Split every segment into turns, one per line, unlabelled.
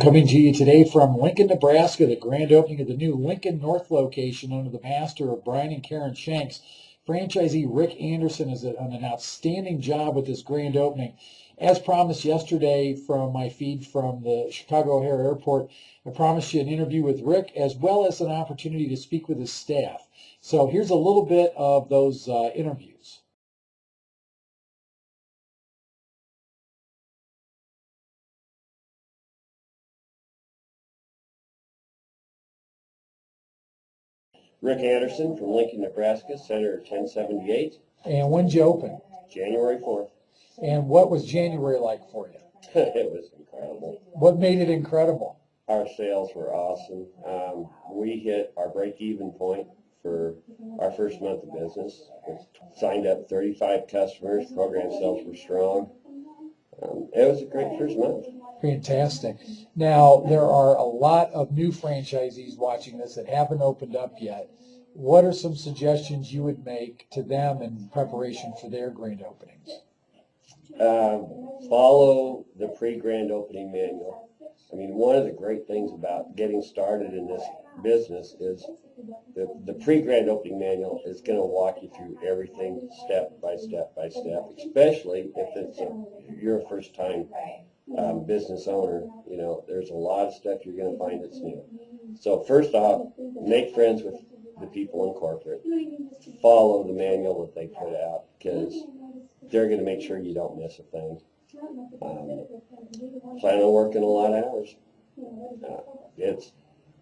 coming to you today from Lincoln, Nebraska, the grand opening of the new Lincoln North location under the master of Brian and Karen Shanks. Franchisee Rick Anderson has done an outstanding job with this grand opening. As promised yesterday from my feed from the Chicago O'Hare Airport, I promised you an interview with Rick as well as an opportunity to speak with his staff. So here's a little bit of those interviews.
Rick Anderson from Lincoln, Nebraska, Center 1078.
And when'd you open?
January 4th.
And what was January like for you?
It was incredible.
What made it incredible?
Our sales were awesome. We hit our break-even point for our first month of business. We signed up 35 customers. Program sales were strong. It was a great first month.
Fantastic. Now, there are a lot of new franchisees watching this that haven't opened up yet. What are some suggestions you would make to them in preparation for their grand openings?
Follow the pre-grand opening manual. I mean, one of the great things about getting started in this business is the pre-grand opening manual is going to walk you through everything step by step by step, especially if you're a first-time business owner. You know, there's a lot of stuff you're going to find that's new. So first off, make friends with the people in corporate. Follow the manual that they put out because they're going to make sure you don't miss a thing. Plan on working a lot of hours.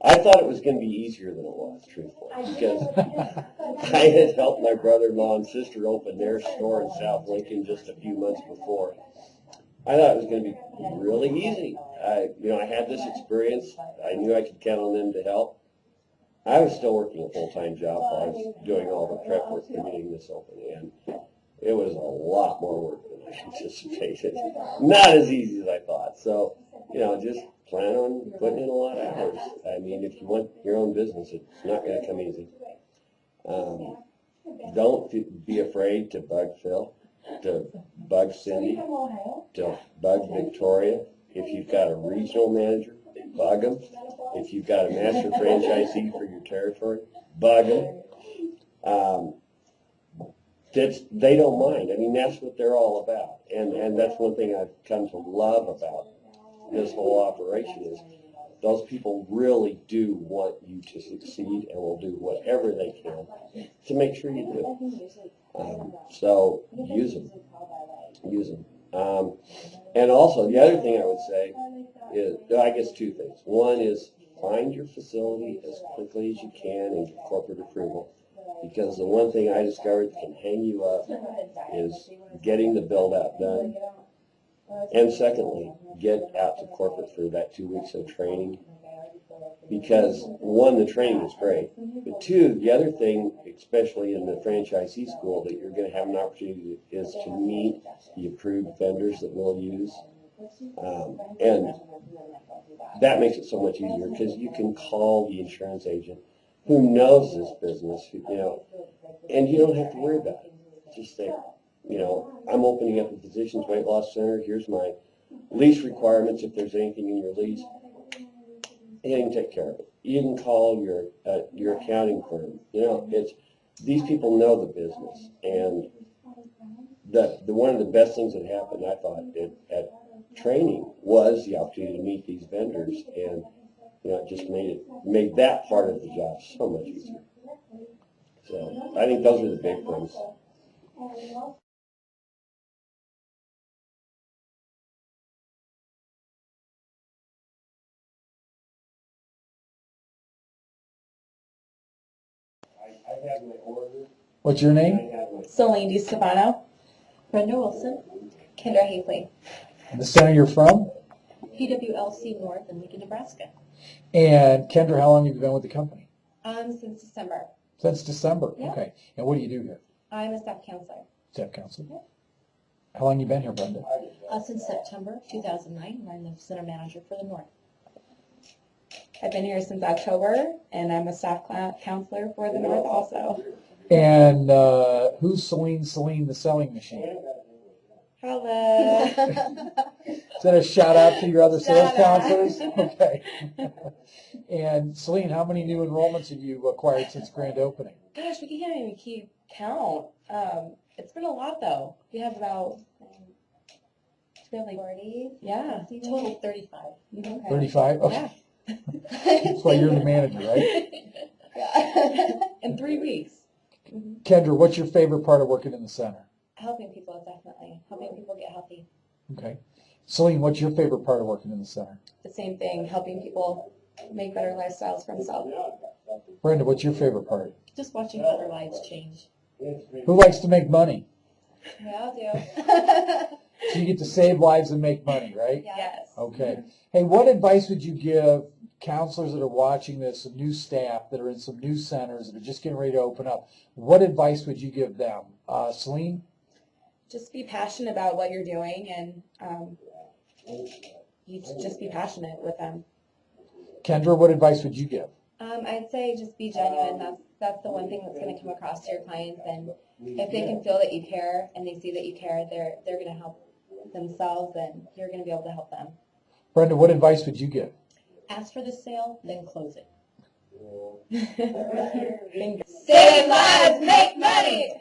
I thought it was going to be easier than it was, truthfully, because I had helped my brother-in-law and sister open their store in South Lincoln just a few months before. I thought it was going to be really easy. I had this experience. I knew I could count on them to help. I was still working a full-time job while I was doing all the prep work for getting this open, and it was a lot more work than I anticipated. Not as easy as I thought. So, just plan on putting in a lot of hours. I mean, if you want your own business, it's not going to come easy. Don't be afraid to bug Phil, to bug Cindy, to bug Victoria. If you've got a regional manager, bug them. If you've got a master franchisee for your territory, bug them. They don't mind. I mean, that's what they're all about. And that's one thing I've come to love about this whole operation is those people really do want you to succeed and will do whatever they can to make sure you do. So use them. Use them. And also, the other thing I would say is, I guess two things. One is find your facility as quickly as you can and get corporate approval. Because the one thing I discovered that can hang you up is getting the build-out done. And secondly, get out to corporate for that 2 weeks of training. Because one, the training is great. But two, the other thing, especially in the franchisee school, that you're going to have an opportunity is to meet the approved vendors that we'll use. And that makes it so much easier because you can call the insurance agent who knows this business, and you don't have to worry about it. Just say, I'm opening up a physician's weight loss center. Here's my lease requirements. If there's anything in your lease, he can take care of it. You can call your accounting firm. These people know the business, and the one of the best things that happened, I thought, at training was the opportunity to meet these vendors, and it just made that part of the job so much easier. So I think those are the big things. I have my order.
What's your name?
Celine DiStefano. Brenda Wilson. Kendra Haley.
And the center you're from?
PWLC North in Lincoln, Nebraska.
And Kendra, how long have you been with the company?
Since December.
Since December?
Yeah.
Okay. And what do you do here?
I'm a staff counselor.
Staff counselor? Yeah. How long have you been here, Brenda?
Since September 2009, and I'm the center manager for the North. I've been here since October, and I'm a staff counselor for the North also.
And who's Celine the selling machine?
Hello.
Is that a shout out to your other sales
Shout out.
counselors? Okay. And Celine, how many new enrollments have you acquired since grand opening?
Gosh, we can't even keep count. It's been a lot though. We have about, like 40. Yeah.
Total 35.
Okay.
35? Okay.
Yeah.
That's why you're the manager, right?
Yeah. In 3 weeks.
Kendra, what's your favorite part of working in the center?
Helping people, definitely. Helping people get healthy.
Okay. Celine, what's your favorite part of working in the center?
The same thing, helping people make better lifestyles for themselves.
Brenda, what's your favorite part?
Just watching how their lives change.
Who likes to make money?
We all do.
So you get to save lives and make money, right?
Yes.
Okay. Hey, what advice would you give counselors that are watching this, some new staff that are in some new centers that are just getting ready to open up? What advice would you give them? Celine?
Just be passionate about what you're doing, and you just be passionate with them.
Kendra, what advice would you give?
I'd say just be genuine. That's the one thing that's going to come across to your clients, and if they can feel that you care and they see that you care, they're going to help themselves, and you're going to be able to help them.
Brenda, what advice would you give?
Ask for the sale, then close it.
Save lives, make money.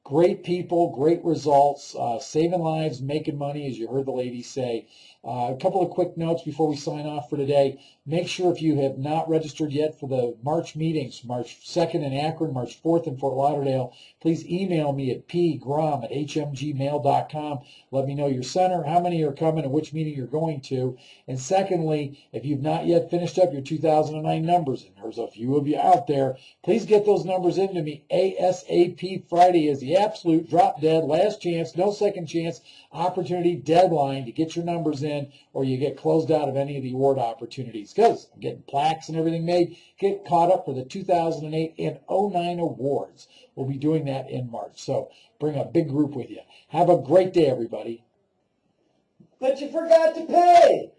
Great people, great results, saving lives, making money, as you heard the lady say. A couple of quick notes before we sign off for today. Make sure if you have not registered yet for the March meetings, March 2nd in Akron, March 4th in Fort Lauderdale, please email me at pgrom@hmgmail.com. Let me know your center, how many are coming, and which meeting you're going to. And secondly, if you've not yet finished up your 2009 numbers, and there's a few of you out there, please get those numbers into me ASAP. Friday is the absolute drop dead, last chance, no second chance, opportunity deadline to get your numbers in, or you get closed out of any of the award opportunities. Because I'm getting plaques and everything made, get caught up for the 2008 and 09 awards. We'll be doing that in March. So bring a big group with you. Have a great day, everybody.
But you forgot to pay.